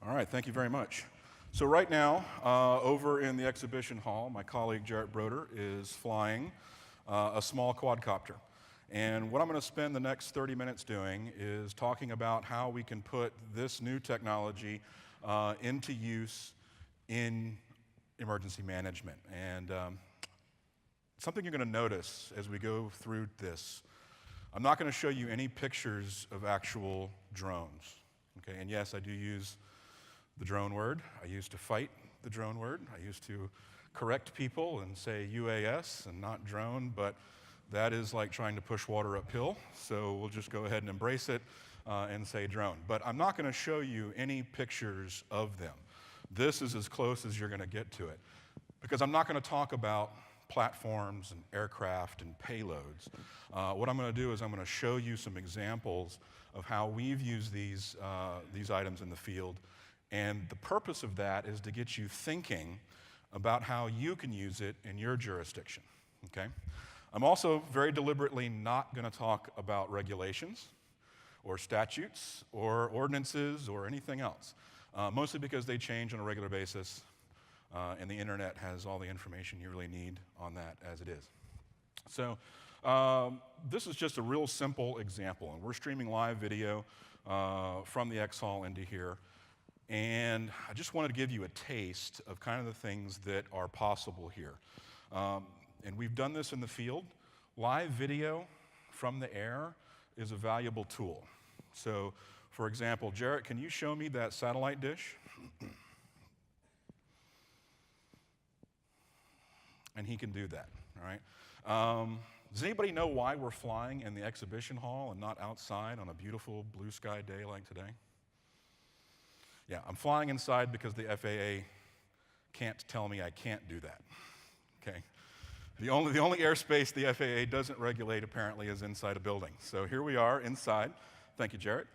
All right, thank you very much. So right now, over in the exhibition hall, my colleague Jarrett Broder is flying a small quadcopter. And what I'm going to spend the next 30 minutes doing is talking about how we can put this new technology into use in emergency management. And something you're going to notice as we go through this, I'm not going to show you any pictures of actual drones. Okay, and yes, I do use the drone word. I used to fight the drone word. I used to correct people and say UAS and not drone, but that is like trying to push water uphill, so we'll just go ahead and embrace it and say drone. But I'm not going to show you any pictures of them. This is as close as you're going to get to it, because I'm not going to talk about platforms and aircraft and payloads. What I'm going to do is I'm going to show you some examples of how we've used these items in the field. And the purpose of that is to get you thinking about how you can use it in your jurisdiction, okay? I'm also very deliberately not going to talk about regulations or statutes or ordinances or anything else, mostly because they change on a regular basis, and the internet has all the information you really need on that as it is. So this is just a real simple example, and we're streaming live video from the X Hall into here. And I just wanted to give you a taste of kind of the things that are possible here. And we've done this in the field. Live video from the air is a valuable tool. So, for example, Jarrett, can you show me that satellite dish? And he can do that, all right? Does anybody know why we're flying in the exhibition hall and not outside on a beautiful blue sky day like today? Yeah, I'm flying inside because the FAA can't tell me I can't do that, okay? The only airspace the FAA doesn't regulate, apparently, is inside a building. So here we are inside. Thank you, Jarrett.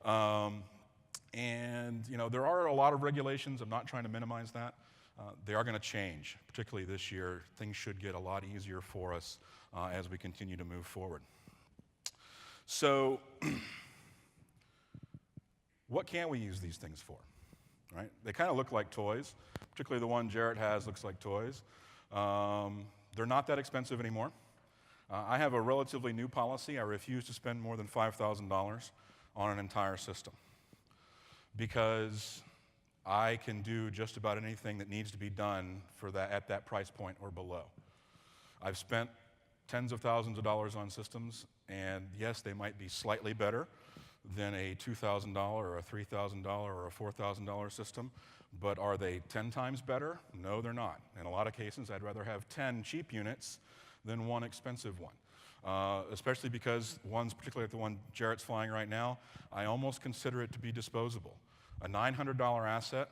And, you know, there are a lot of regulations. I'm not trying to minimize that. They are going to change, particularly this year. Things should get a lot easier for us as we continue to move forward. So what can we use these things for, right? They kind of look like toys, particularly the one Jarrett has looks like toys. They're not that expensive anymore. I have a relatively new policy. I refuse to spend more than $5,000 on an entire system because I can do just about anything that needs to be done for that at that price point or below. I've spent tens of thousands of dollars on systems, and yes, they might be slightly better than a $2,000 or a $3,000 or a $4,000 system, but are they 10 times better? No, they're not. In a lot of cases, I'd rather have 10 cheap units than one expensive one, especially because ones, particularly like the one Jarrett's flying right now, I almost consider it to be disposable. A $900 asset,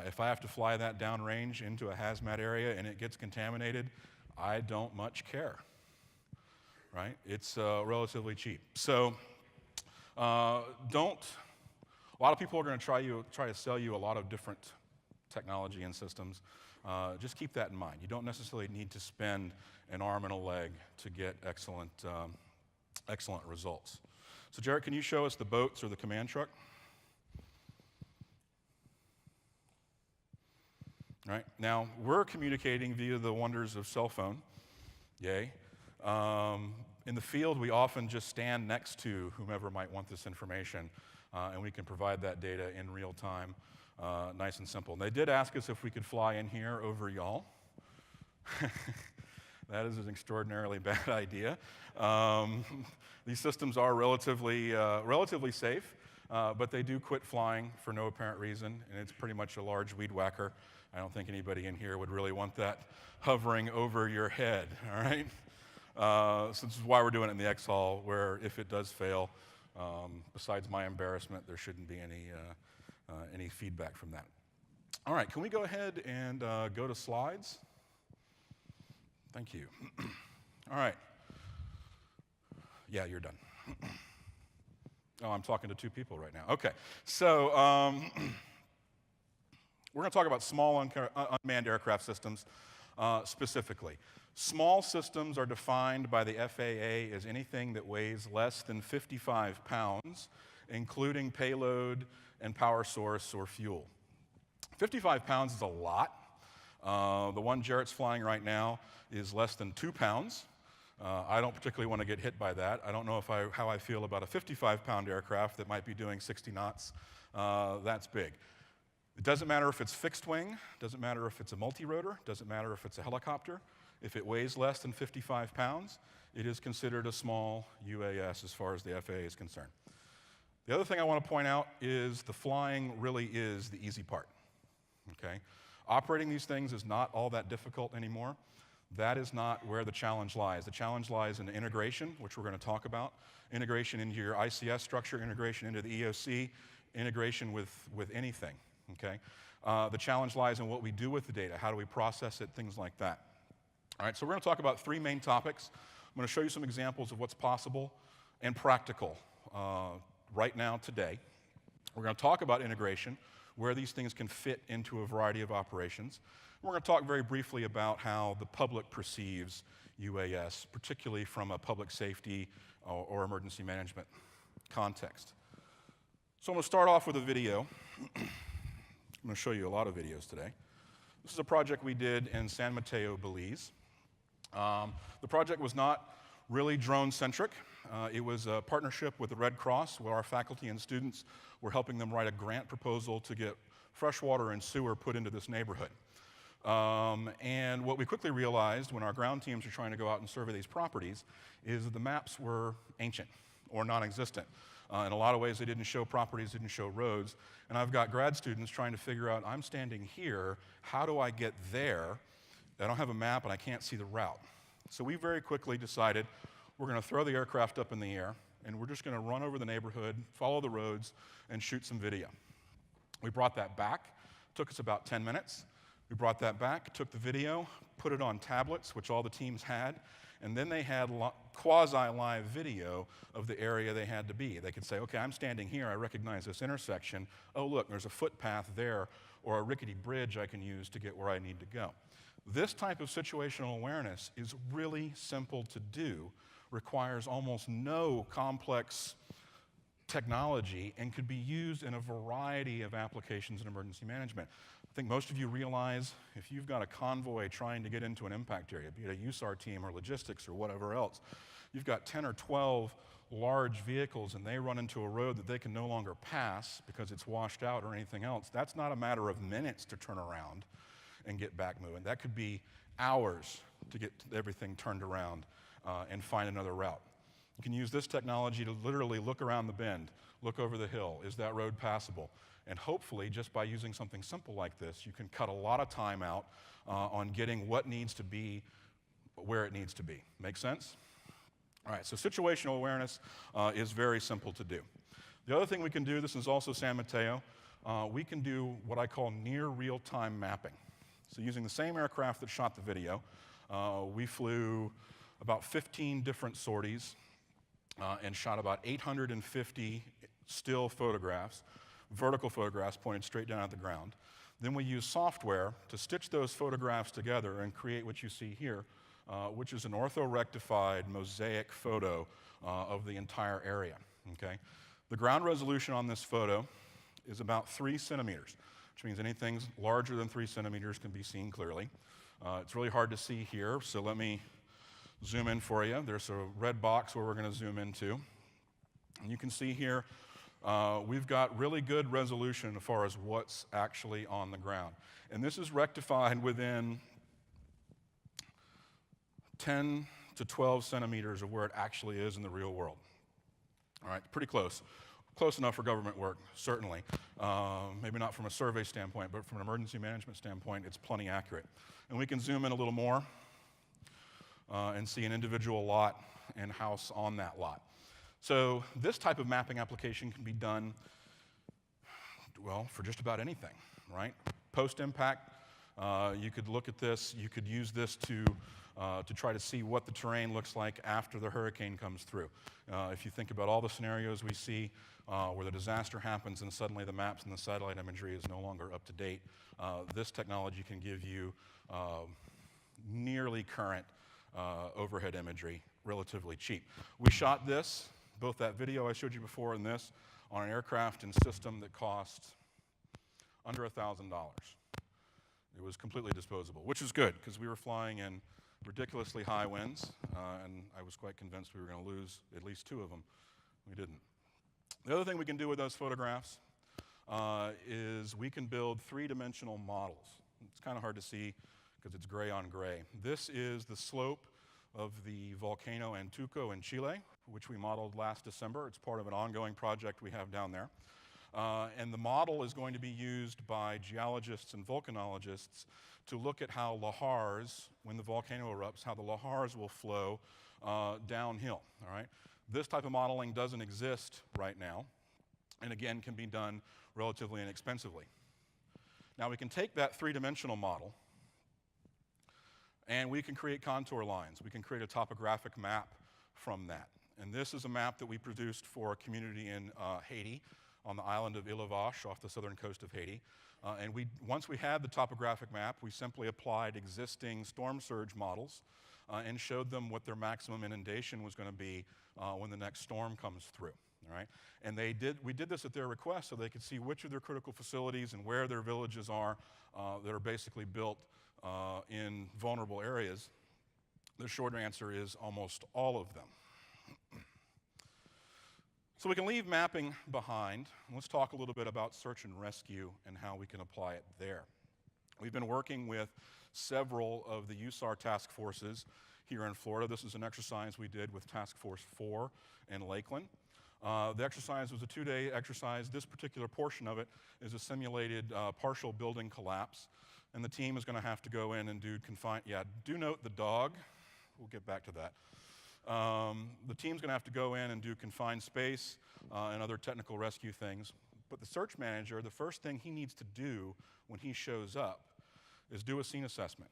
if I have to fly that downrange into a hazmat area and it gets contaminated, I don't much care, right? It's relatively cheap. So a lot of people are going to try to sell you a lot of different technology and systems. Just keep that in mind. You don't necessarily need to spend an arm and a leg to get excellent results. So Jarrett, can you show us the boats or the command truck? All right, now we're communicating via the wonders of cell phone, yay. In the field, we often just stand next to whomever might want this information, and we can provide that data in real time, nice and simple. And they did ask us if we could fly in here over y'all. That is an extraordinarily bad idea. These systems are relatively safe, but they do quit flying for no apparent reason, and it's pretty much a large weed whacker. I don't think anybody in here would really want that hovering over your head, all right? So this is why we're doing it in the X Hall, where if it does fail, besides my embarrassment, there shouldn't be any feedback from that. All right, can we go ahead and go to slides? Thank you. All right. Yeah, you're done. Oh, I'm talking to two people right now. Okay, so we're going to talk about small unmanned aircraft systems specifically. Small systems are defined by the FAA as anything that weighs less than 55 pounds, including payload and power source or fuel. 55 pounds is a lot. The one Jarrett's flying right now is less than 2 pounds. I don't particularly want to get hit by that. I don't know how I feel about a 55-pound aircraft that might be doing 60 knots. That's big. It doesn't matter if it's fixed wing, doesn't matter if it's a multi-rotor, doesn't matter if it's a helicopter. If it weighs less than 55 pounds, it is considered a small UAS as far as the FAA is concerned. The other thing I want to point out is the flying really is the easy part, okay? Operating these things is not all that difficult anymore. That is not where the challenge lies. The challenge lies in the integration, which we're going to talk about, integration into your ICS structure, integration into the EOC, integration with anything, okay? The challenge lies in what we do with the data, how do we process it, things like that. All right, so we're going to talk about 3 main topics. I'm going to show you some examples of what's possible and practical right now, today. We're going to talk about integration, where these things can fit into a variety of operations. We're going to talk very briefly about how the public perceives UAS, particularly from a public safety or emergency management context. So I'm going to start off with a video. I'm going to show you a lot of videos today. This is a project we did in San Mateo, Belize. The project was not really drone-centric. It was a partnership with the Red Cross, where our faculty and students were helping them write a grant proposal to get fresh water and sewer put into this neighborhood. And what we quickly realized when our ground teams were trying to go out and survey these properties is that the maps were ancient or non-existent. In a lot of ways, they didn't show properties, didn't show roads. And I've got grad students trying to figure out, I'm standing here, how do I get there? I don't have a map and I can't see the route. So we very quickly decided we're going to throw the aircraft up in the air and we're just going to run over the neighborhood, follow the roads, and shoot some video. We brought that back. It took us about 10 minutes. We brought that back, took the video, put it on tablets, which all the teams had, and then they had quasi-live video of the area they had to be. They could say, okay, I'm standing here, I recognize this intersection. Oh, look, there's a footpath there, or a rickety bridge I can use to get where I need to go. This type of situational awareness is really simple to do, requires almost no complex technology, and could be used in a variety of applications in emergency management. I think most of you realize if you've got a convoy trying to get into an impact area, be it a USAR team or logistics or whatever else, you've got 10 or 12 large vehicles and they run into a road that they can no longer pass because it's washed out or anything else. That's not a matter of minutes to turn around and get back moving. That could be hours to get everything turned around and find another route. You can use this technology to literally look around the bend, look over the hill. Is that road passable? And hopefully, just by using something simple like this, you can cut a lot of time out on getting what needs to be where it needs to be. Make sense? All right, so situational awareness is very simple to do. The other thing we can do, this is also San Mateo, we can do what I call near real-time mapping. So using the same aircraft that shot the video, we flew about 15 different sorties and shot about 850 still photographs, vertical photographs pointed straight down at the ground. Then we use software to stitch those photographs together and create what you see here, which is an orthorectified mosaic photo of the entire area, okay? The ground resolution on this photo is about 3 centimeters, which means anything larger than 3 centimeters can be seen clearly. It's really hard to see here, so let me zoom in for you. There's a red box where we're going to zoom into. And you can see here, we've got really good resolution as far as what's actually on the ground. And this is rectified within 10 to 12 centimeters of where it actually is in the real world. All right, pretty close. Close enough for government work, certainly. Maybe not from a survey standpoint, but from an emergency management standpoint, it's plenty accurate. And we can zoom in a little more and see an individual lot and house on that lot. So this type of mapping application can be done, well, for just about anything, right? Post-impact, you could look at this, you could use this to try to see what the terrain looks like after the hurricane comes through. If you think about all the scenarios we see where the disaster happens and suddenly the maps and the satellite imagery is no longer up to date, this technology can give you nearly current overhead imagery relatively cheap. We shot this, both that video I showed you before and this, on an aircraft and system that cost under $1,000. It was completely disposable, which is good because we were flying in ridiculously high winds, and I was quite convinced we were going to lose at least 2 of them. We didn't. The other thing we can do with those photographs is we can build 3-dimensional models. It's kind of hard to see because it's gray on gray. This is the slope of the volcano Antuco in Chile, which we modeled last December. It's part of an ongoing project we have down there. And the model is going to be used by geologists and volcanologists to look at how lahars, when the volcano erupts, how the lahars will flow downhill, all right? This type of modeling doesn't exist right now, and again, can be done relatively inexpensively. Now, we can take that 3-dimensional model, and we can create contour lines. We can create a topographic map from that. And this is a map that we produced for a community in Haiti, on the island of Île-aux-Vaches off the southern coast of Haiti. And once we had the topographic map, we simply applied existing storm surge models and showed them what their maximum inundation was going to be when the next storm comes through. All right? And we did this at their request so they could see which of their critical facilities and where their villages are that are basically built in vulnerable areas. The short answer is almost all of them. So we can leave mapping behind. Let's talk a little bit about search and rescue and how we can apply it there. We've been working with several of the USAR task forces here in Florida. This is an exercise we did with Task Force 4 in Lakeland. The exercise was a 2-day exercise. This particular portion of it is a simulated partial building collapse. And the team is going to have to go in and do do note the dog. We'll get back to that. The team's going to have to go in and do confined space and other technical rescue things. But the search manager, the first thing he needs to do when he shows up is do a scene assessment.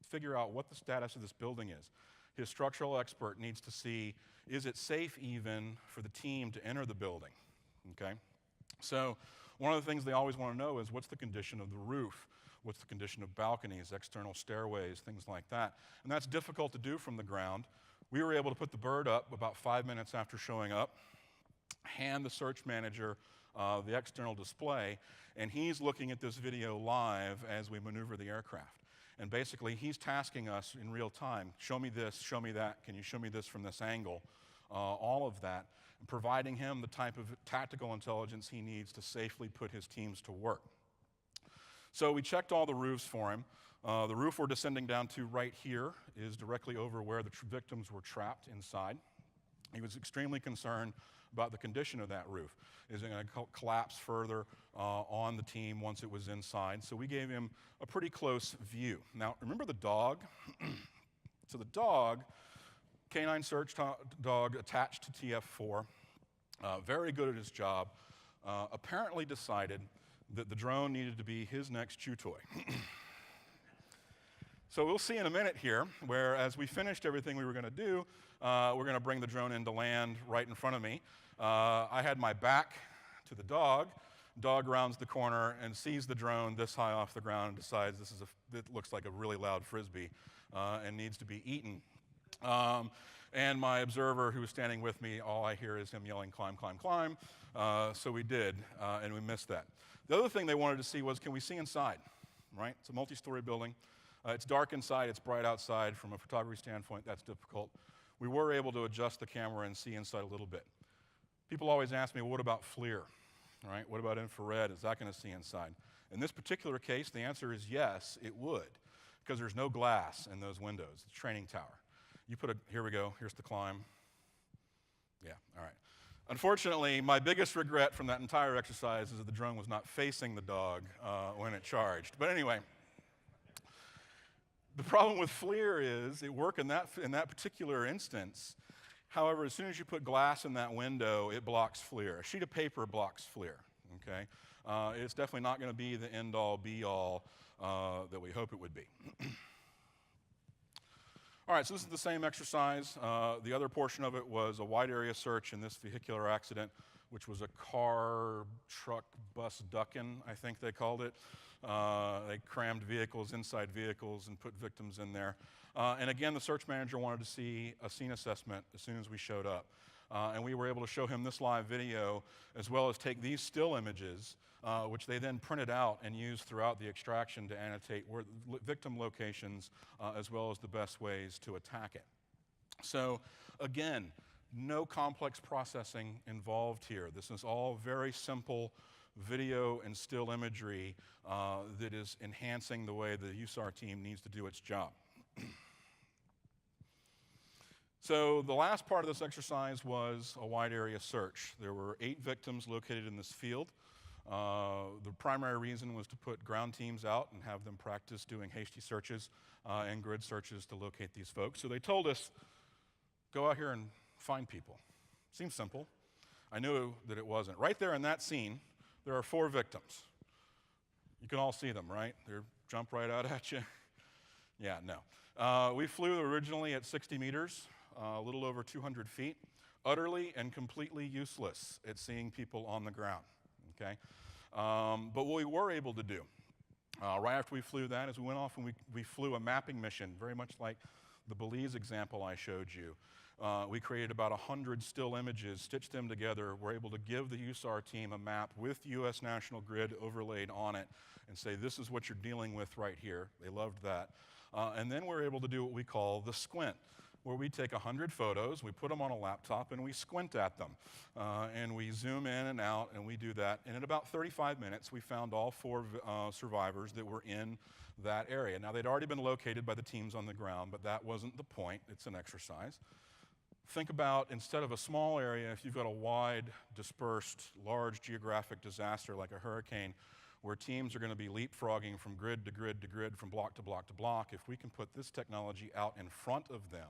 Figure out what the status of this building is. His structural expert needs to see, is it safe even for the team to enter the building? Okay? So one of the things they always want to know is what's the condition of the roof? What's the condition of balconies, external stairways, things like that. And that's difficult to do from the ground. We were able to put the bird up about 5 minutes after showing up, hand the search manager the external display, and he's looking at this video live as we maneuver the aircraft. And basically, he's tasking us in real time, show me this, show me that, can you show me this from this angle, all of that, and providing him the type of tactical intelligence he needs to safely put his teams to work. So we checked all the roofs for him. The roof we're descending down to right here is directly over where the victims were trapped inside. He was extremely concerned about the condition of that roof. Is it going to collapse further on the team once it was inside? So we gave him a pretty close view. Now, remember the dog? So the dog, canine search dog attached to TF4, very good at his job, apparently decided that the drone needed to be his next chew toy. So we'll see in a minute here, where as we finished everything we were going to do, we're going to bring the drone into land right in front of me. I had my back to the dog. Dog rounds the corner and sees the drone this high off the ground and decides it looks like a really loud Frisbee and needs to be eaten. And my observer who was standing with me, all I hear is him yelling, climb, climb, climb. So we did, and we missed that. The other thing they wanted to see was, can we see inside, right? It's a multi-story building. It's dark inside, it's bright outside. From a photography standpoint, that's difficult. We were able to adjust the camera and see inside a little bit. People always ask me, well, what about FLIR, right? What about infrared? Is that going to see inside? In this particular case, the answer is yes, it would, because there's no glass in those windows. It's a training tower. Here we go, here's the climb. Yeah, all right. Unfortunately, my biggest regret from that entire exercise is that the drone was not facing the dog when it charged. But anyway, the problem with FLIR is it worked in that particular instance. However, as soon as you put glass in that window, it blocks FLIR. A sheet of paper blocks FLIR, okay? It's definitely not going to be the end-all, be-all that we hope it would be. All right, so this is the same exercise. The other portion of it was a wide area search in this vehicular accident, which was a car, truck, bus ducking, I think they called it. They crammed vehicles inside vehicles and put victims in there. And again, the search manager wanted to see a scene assessment as soon as we showed up. and we were able to show him this live video as well as take these still images, which they then printed out and used throughout the extraction to annotate victim locations as well as the best ways to attack it. So again, no complex processing involved here. This is all very simple video and still imagery that is enhancing the way the USAR team needs to do its job. So the last part of this exercise was a wide area search. There were 8 victims located in this field. The primary reason was to put ground teams out and have them practice doing hasty searches and grid searches to locate these folks. So they told us, go out here and find people. Seems simple. I knew that it wasn't. Right there in that scene, there are 4 victims. You can all see them, right? They jump right out at you. Yeah, no. We flew originally at 60 meters, a little over 200 feet, utterly and completely useless at seeing people on the ground, okay? But what we were able to do, right after we flew that, is we went off and we flew a mapping mission, very much like the Belize example I showed you. We created about 100 still images, stitched them together. We're able to give the USAR team a map with US National Grid overlaid on it and say, this is what you're dealing with right here. They loved that. And then we're able to do what we call the squint, where we take 100 photos, we put them on a laptop, and we squint at them. And we zoom in and out, and we do that. And in about 35 minutes, we found all 4 survivors that were in that area. Now, they'd already been located by the teams on the ground, but that wasn't the point. It's an exercise. Think about, instead of a small area, if you've got a wide, dispersed, large geographic disaster like a hurricane, where teams are going to be leapfrogging from grid to grid to grid, from block to block to block, if we can put this technology out in front of them,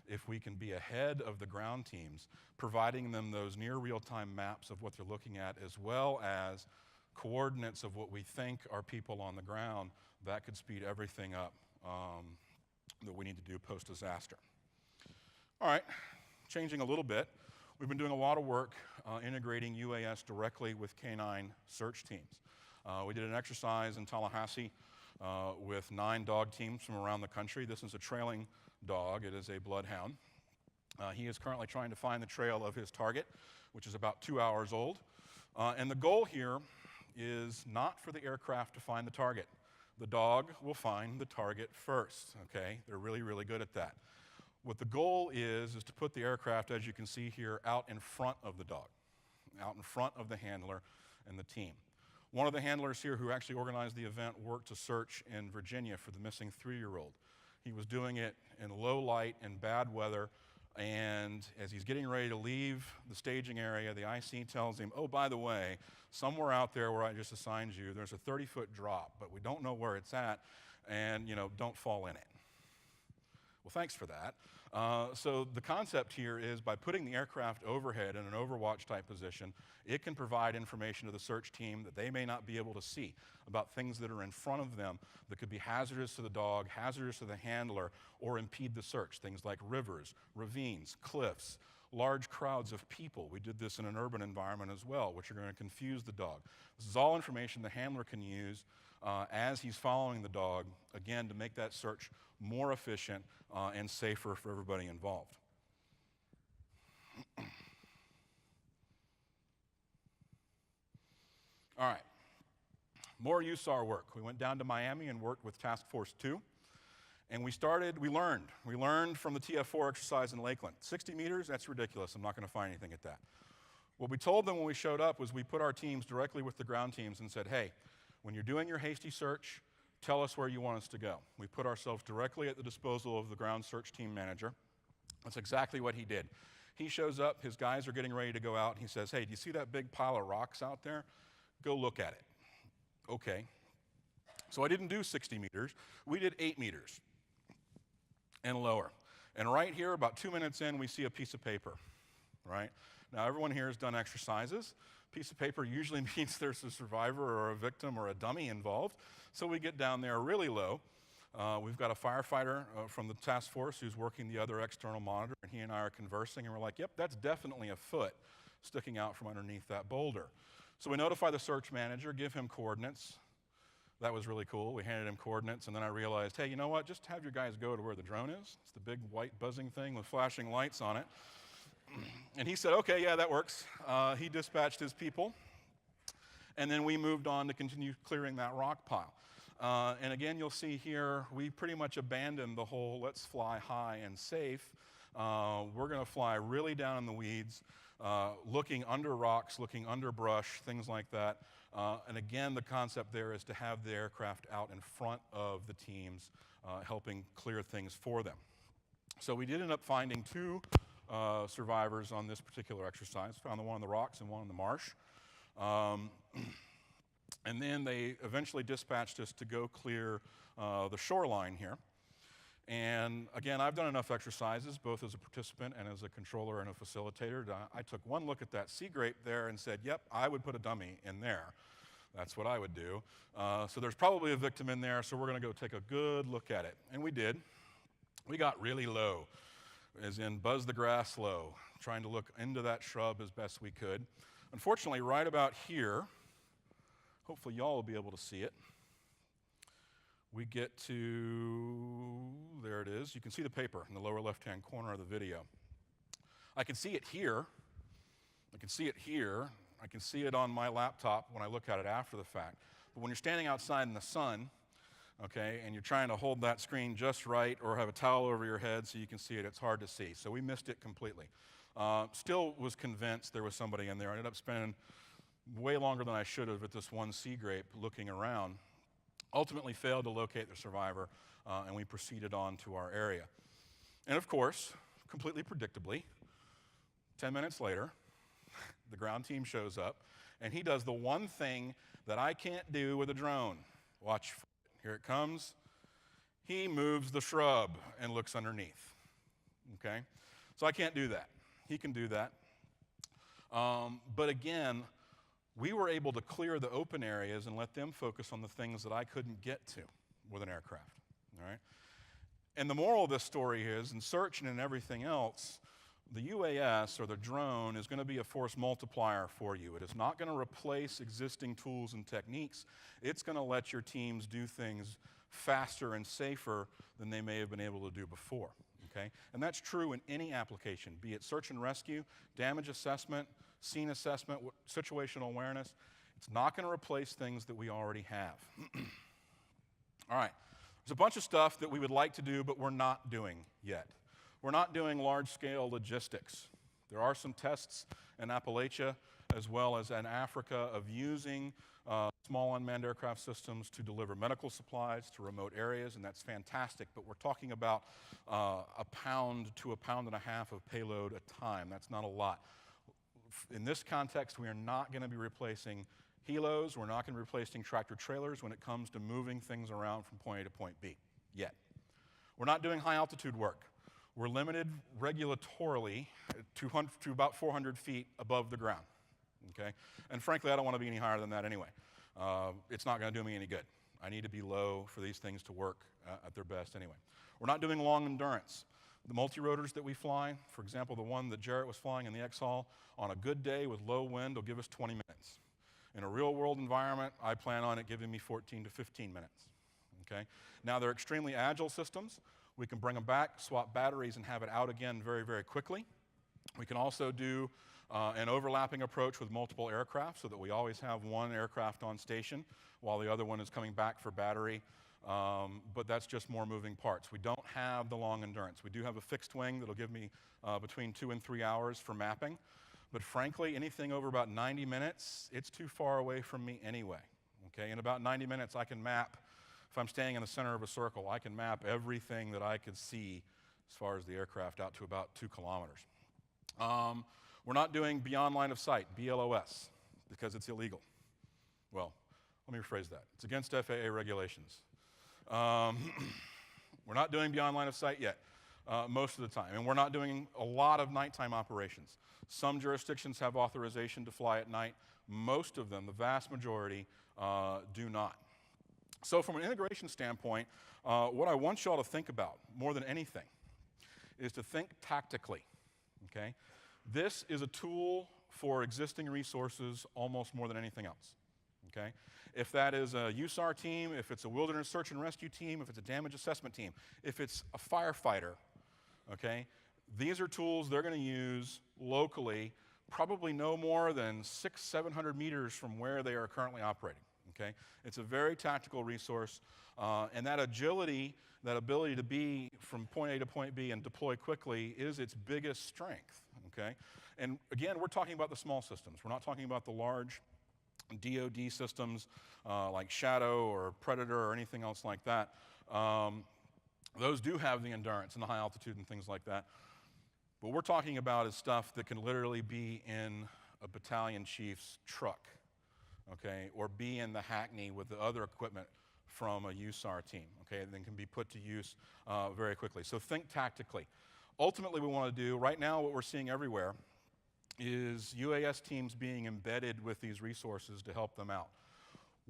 if we can be ahead of the ground teams, providing them those near real-time maps of what they're looking at, as well as coordinates of what we think are people on the ground, that could speed everything up that we need to do post-disaster. All right, changing a little bit. We've been doing a lot of work integrating UAS directly with canine search teams. We did an exercise in Tallahassee with 9 dog teams from around the country. This is a trailing dog. It is a bloodhound. He is currently trying to find the trail of his target, which is about 2 hours old. And the goal here is not for the aircraft to find the target. The dog will find the target first, okay? They're really, really good at that. What the goal is to put the aircraft, as you can see here, out in front of the dog, out in front of the handler and the team. One of the handlers here who actually organized the event worked to search in Virginia for the missing 3-year-old. He was doing it in low light and bad weather, and as he's getting ready to leave the staging area, the IC tells him, oh, by the way, somewhere out there where I just assigned you, there's a 30-foot drop, but we don't know where it's at, and, don't fall in it. Well, thanks for that. So the concept here is by putting the aircraft overhead in an overwatch type position, it can provide information to the search team that they may not be able to see about things that are in front of them that could be hazardous to the dog, hazardous to the handler, or impede the search. Things like rivers, ravines, cliffs, large crowds of people. We did this in an urban environment as well, which are going to confuse the dog. This is all information the handler can use as he's following the dog, again, to make that search more efficient and safer for everybody involved. All right, more USAR work. We went down to Miami and worked with Task Force 2, and we learned from the TF4 exercise in Lakeland. 60 meters, that's ridiculous. I'm not going to find anything at that. What we told them when we showed up was we put our teams directly with the ground teams and said, hey, when you're doing your hasty search, tell us where you want us to go. We put ourselves directly at the disposal of the ground search team manager. That's exactly what he did. He shows up, his guys are getting ready to go out, and he says, hey, do you see that big pile of rocks out there? Go look at it. Okay. So I didn't do 60 meters. We did 8 meters and lower. And right here, about 2 minutes in, we see a piece of paper, right? Now, everyone here has done exercises. Piece of paper usually means there's a survivor or a victim or a dummy involved. So we get down there really low. We've got a firefighter from the task force who's working the other external monitor, and he and I are conversing, and we're like, yep, that's definitely a foot sticking out from underneath that boulder. So we notify the search manager, give him coordinates. That was really cool. We handed him coordinates, and then I realized, hey, you know what? Just have your guys go to where the drone is. It's the big white buzzing thing with flashing lights on it. And he said, okay, yeah, that works. He dispatched his people, and then we moved on to continue clearing that rock pile. And again, you'll see here, we pretty much abandoned the whole let's fly high and safe. We're going to fly really down in the weeds, looking under rocks, looking under brush, things like that. And again, the concept there is to have the aircraft out in front of the teams, helping clear things for them. So we did end up finding two survivors on this particular exercise. Found the one on the rocks and one in the marsh. And then they eventually dispatched us to go clear the shoreline here. And again, I've done enough exercises, both as a participant and as a controller and a facilitator. I took one look at that sea grape there and said, yep, I would put a dummy in there. That's what I would do. So there's probably a victim in there, so we're going to go take a good look at it. And we did. We got really low, as in buzz the grass low, trying to look into that shrub as best we could. Unfortunately, right about here, hopefully y'all will be able to see it. We get to, there it is. You can see the paper in the lower left-hand corner of the video. I can see it here. I can see it here. I can see it on my laptop when I look at it after the fact. But when you're standing outside in the sun, okay, and you're trying to hold that screen just right or have a towel over your head so you can see it, it's hard to see. So we missed it completely. Still was convinced there was somebody in there. I ended up spending way longer than I should have at this one sea grape looking around. Ultimately failed to locate the survivor, and we proceeded on to our area. And of course, completely predictably, 10 minutes later, the ground team shows up, and he does the one thing that I can't do with a drone. Watch, here it comes. He moves the shrub and looks underneath, okay? So I can't do that. He can do that. But again, we were able to clear the open areas and let them focus on the things that I couldn't get to with an aircraft, all right? And the moral of this story is, in search and in everything else, the UAS, or the drone, is going to be a force multiplier for you. It is not going to replace existing tools and techniques. It's going to let your teams do things faster and safer than they may have been able to do before, okay? And that's true in any application, be it search and rescue, damage assessment, scene assessment, situational awareness. It's not going to replace things that we already have. All right, there's a bunch of stuff that we would like to do, but we're not doing yet. We're not doing large-scale logistics. There are some tests in Appalachia as well as in Africa of using small unmanned aircraft systems to deliver medical supplies to remote areas, and that's fantastic, but we're talking about a pound to a pound and a half of payload a time. That's not a lot. In this context, we are not going to be replacing helos. We're not going to be replacing tractor trailers when it comes to moving things around from point A to point B yet. We're not doing high-altitude work. We're limited regulatorily to about 400 feet above the ground, okay? And frankly, I don't want to be any higher than that anyway. It's not going to do me any good. I need to be low for these things to work at their best anyway. We're not doing long endurance. The multi-rotors that we fly, for example, the one that Jarrett was flying in the X-Haul, on a good day with low wind will give us 20 minutes. In a real-world environment, I plan on it giving me 14 to 15 minutes, okay? Now, they're extremely agile systems. We can bring them back, swap batteries, and have it out again very, very quickly. We can also do an overlapping approach with multiple aircraft so that we always have one aircraft on station while the other one is coming back for battery. But that's just more moving parts. We don't have the long endurance. We do have a fixed wing that'll give me between 2 and 3 hours for mapping. But frankly, anything over about 90 minutes, it's too far away from me anyway. Okay? In about 90 minutes, I can map. If I'm standing in the center of a circle, I can map everything that I could see as far as the aircraft out to about 2 kilometers. We're not doing beyond line of sight, BLOS, because it's illegal. Well, let me rephrase that. It's against FAA regulations. We're not doing beyond line of sight yet, most of the time. And we're not doing a lot of nighttime operations. Some jurisdictions have authorization to fly at night. Most of them, the vast majority, do not. So from an integration standpoint, what I want y'all to think about more than anything is to think tactically, okay? This is a tool for existing resources almost more than anything else, okay? If that is a USAR team, if it's a wilderness search and rescue team, if it's a damage assessment team, if it's a firefighter, okay? These are tools they're going to use locally, probably no more than 600-700 meters from where they are currently operating. Okay? It's a very tactical resource, and that agility, that ability to be from point A to point B and deploy quickly is its biggest strength. Okay? And again, we're talking about the small systems. We're not talking about the large DoD systems like Shadow or Predator or anything else like that. Those do have the endurance and the high altitude and things like that. What we're talking about is stuff that can literally be in a battalion chief's truck, okay, or be in the Hackney with the other equipment from a USAR team, okay, and then can be put to use very quickly. So think tactically. Ultimately, we want to do, right now what we're seeing everywhere is UAS teams being embedded with these resources to help them out.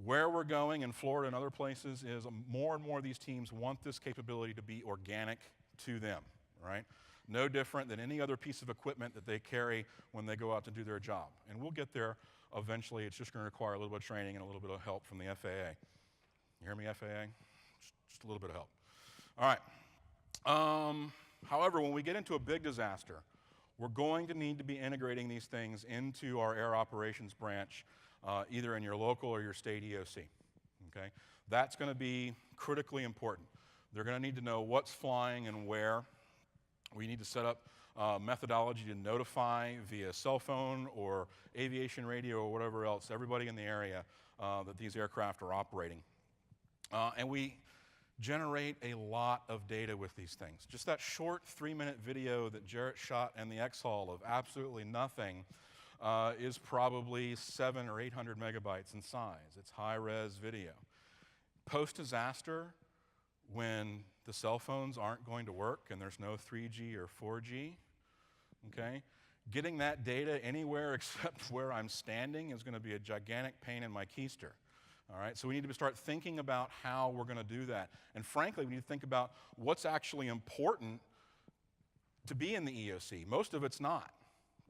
Where we're going in Florida and other places is more and more of these teams want this capability to be organic to them, right? No different than any other piece of equipment that they carry when they go out to do their job. And we'll get there eventually. It's just going to require a little bit of training and a little bit of help from the FAA. You hear me, FAA? Just a little bit of help. All right. However, when we get into a big disaster, we're going to need to be integrating these things into our air operations branch, either in your local or your state EOC. Okay? That's going to be critically important. They're going to need to know what's flying and where. We need to set up methodology to notify via cell phone or aviation radio or whatever else, everybody in the area that these aircraft are operating. And we generate a lot of data with these things. Just that short 3-minute video that Jarrett shot in the X-Haul of absolutely nothing is probably 700 or 800 megabytes in size. It's high-res video. Post-disaster, when the cell phones aren't going to work and there's no 3G or 4G, okay, getting that data anywhere except where I'm standing is going to be a gigantic pain in my keister. All right, so we need to start thinking about how we're going to do that. And frankly, we need to think about what's actually important to be in the EOC. Most of it's not,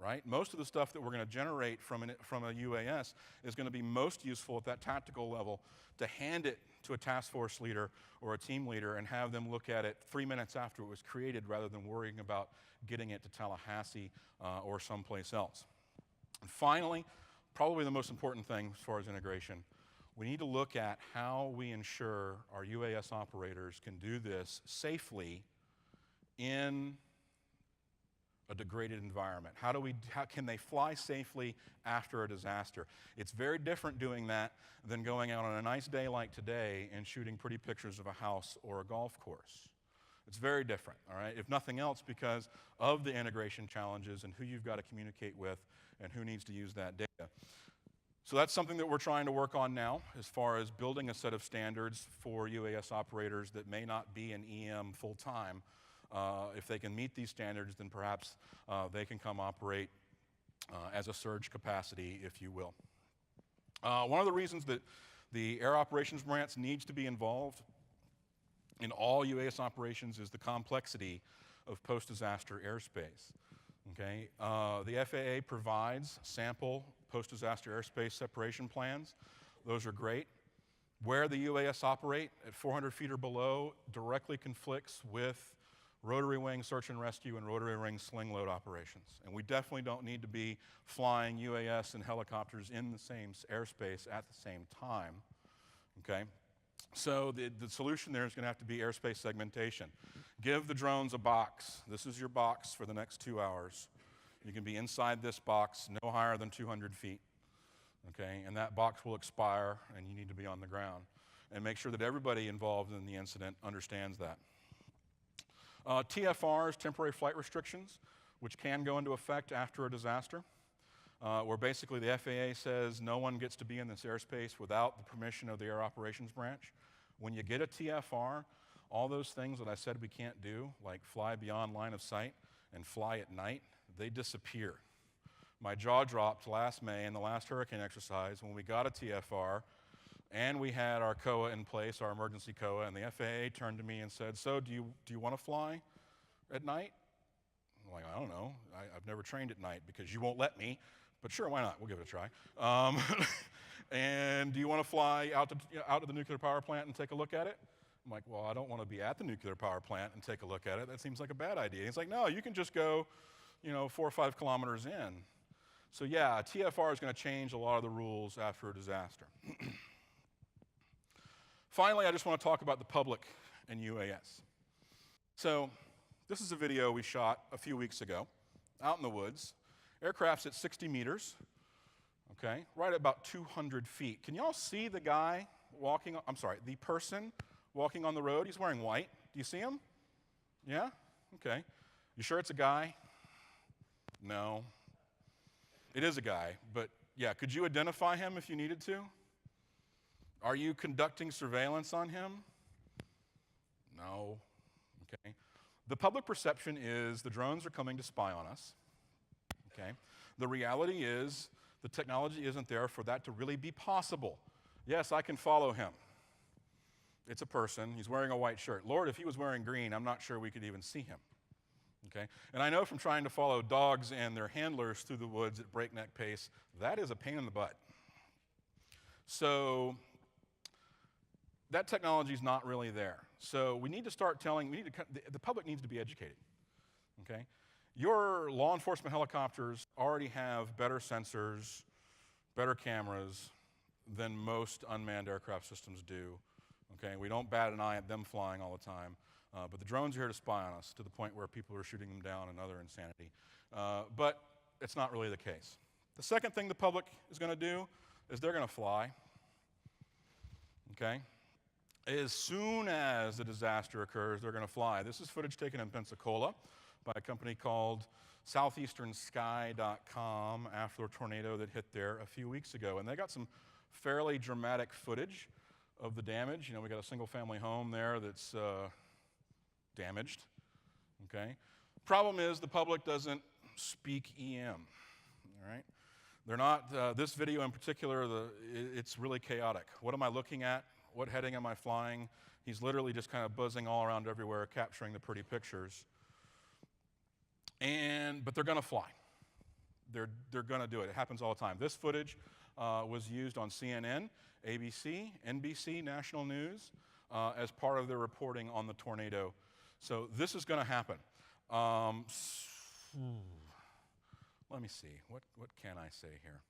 right? Most of the stuff that we're going to generate from a UAS is going to be most useful at that tactical level to hand it to a task force leader or a team leader and have them look at it 3 minutes after it was created rather than worrying about getting it to Tallahassee or someplace else. And finally, probably the most important thing as far as integration, we need to look at how we ensure our UAS operators can do this safely in a degraded environment. How can they fly safely after a disaster? It's very different doing that than going out on a nice day like today and shooting pretty pictures of a house or a golf course. It's very different, all right? If nothing else, because of the integration challenges and who you've got to communicate with and who needs to use that data. So that's something that we're trying to work on now as far as building a set of standards for UAS operators that may not be in EM full-time. If they can meet these standards, then perhaps they can come operate as a surge capacity, if you will. One of the reasons that the Air Operations Branch needs to be involved in all UAS operations is the complexity of post-disaster airspace. Okay? The FAA provides sample post-disaster airspace separation plans. Those are great. Where the UAS operate at 400 feet or below directly conflicts with rotary wing search and rescue and rotary wing sling load operations. And we definitely don't need to be flying UAS and helicopters in the same airspace at the same time. Okay? So the solution there is going to have to be airspace segmentation. Give the drones a box. This is your box for the next 2 hours. You can be inside this box no higher than 200 feet. Okay? And that box will expire and you need to be on the ground. And make sure that everybody involved in the incident understands that. TFRs, temporary flight restrictions, which can go into effect after a disaster, where basically the FAA says no one gets to be in this airspace without the permission of the Air Operations Branch. When you get a TFR, all those things that I said we can't do, like fly beyond line of sight and fly at night, they disappear. My jaw dropped last May in the last hurricane exercise when we got a TFR and we had our COA in place, our emergency COA, and the FAA turned to me and said, so do you want to fly at night? I'm like, I don't know. I've never trained at night because you won't let me, but sure, why not? We'll give it a try. And do you want to fly out to the nuclear power plant and take a look at it? I'm like, well, I don't want to be at the nuclear power plant and take a look at it. That seems like a bad idea. He's like, no, you can just go, 4 or 5 kilometers in. So yeah, TFR is going to change a lot of the rules after a disaster. Finally, I just want to talk about the public and UAS. So this is a video we shot a few weeks ago out in the woods. Aircraft's at 60 meters, okay, right at about 200 feet. Can y'all see the guy walking, the person walking on the road? He's wearing white. Do you see him? Yeah? Okay. You sure it's a guy? No. It is a guy, but yeah, could you identify him if you needed to? Are you conducting surveillance on him? No. Okay. The public perception is the drones are coming to spy on us. Okay. The reality is the technology isn't there for that to really be possible. Yes, I can follow him. It's a person. He's wearing a white shirt. Lord, if he was wearing green, I'm not sure we could even see him. Okay? And I know from trying to follow dogs and their handlers through the woods at breakneck pace, that is a pain in the butt. So that technology is not really there. So we need to start the public needs to be educated. Okay? Your law enforcement helicopters already have better sensors, better cameras than most unmanned aircraft systems do. Okay? We don't bat an eye at them flying all the time. But the drones are here to spy on us to the point where people are shooting them down and other insanity. But it's not really the case. The second thing the public is going to do is they're going to fly. Okay? As soon as the disaster occurs, they're going to fly. This is footage taken in Pensacola by a company called southeasternsky.com after a tornado that hit there a few weeks ago. And they got some fairly dramatic footage of the damage. We got a single-family home there that's damaged. Okay? Problem is the public doesn't speak EM. All right? They're not, this video in particular, it's really chaotic. What am I looking at? What heading am I flying? He's literally just kind of buzzing all around everywhere, capturing the pretty pictures. But they're going to fly. They're going to do it. It happens all the time. This footage was used on CNN, ABC, NBC, National News, as part of their reporting on the tornado. So this is going to happen. Let me see. What can I say here?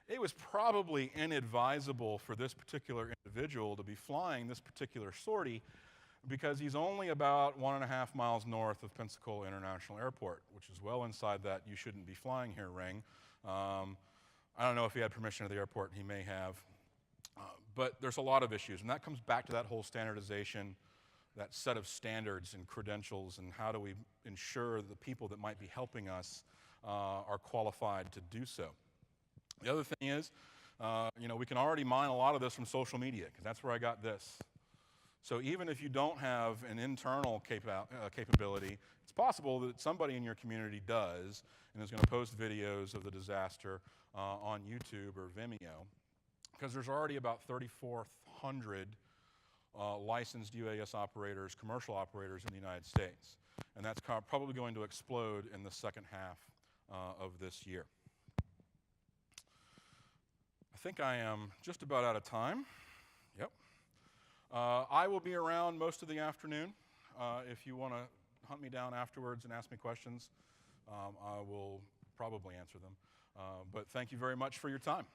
It was probably inadvisable for this particular individual to be flying this particular sortie because he's only about 1.5 miles north of Pensacola International Airport, which is well inside that you shouldn't be flying here ring. I don't know if he had permission of the airport. He may have. But there's a lot of issues, and that comes back to that whole standardization, that set of standards and credentials, and how do we ensure the people that might be helping us are qualified to do so. The other thing is, we can already mine a lot of this from social media, because that's where I got this. So even if you don't have an internal capability, it's possible that somebody in your community does and is going to post videos of the disaster on YouTube or Vimeo, because there's already about 3,400 licensed UAS operators, commercial operators in the United States. And that's probably going to explode in the second half of this year. I think I am just about out of time. Yep. I will be around most of the afternoon. If you want to hunt me down afterwards and ask me questions, I will probably answer them. But thank you very much for your time.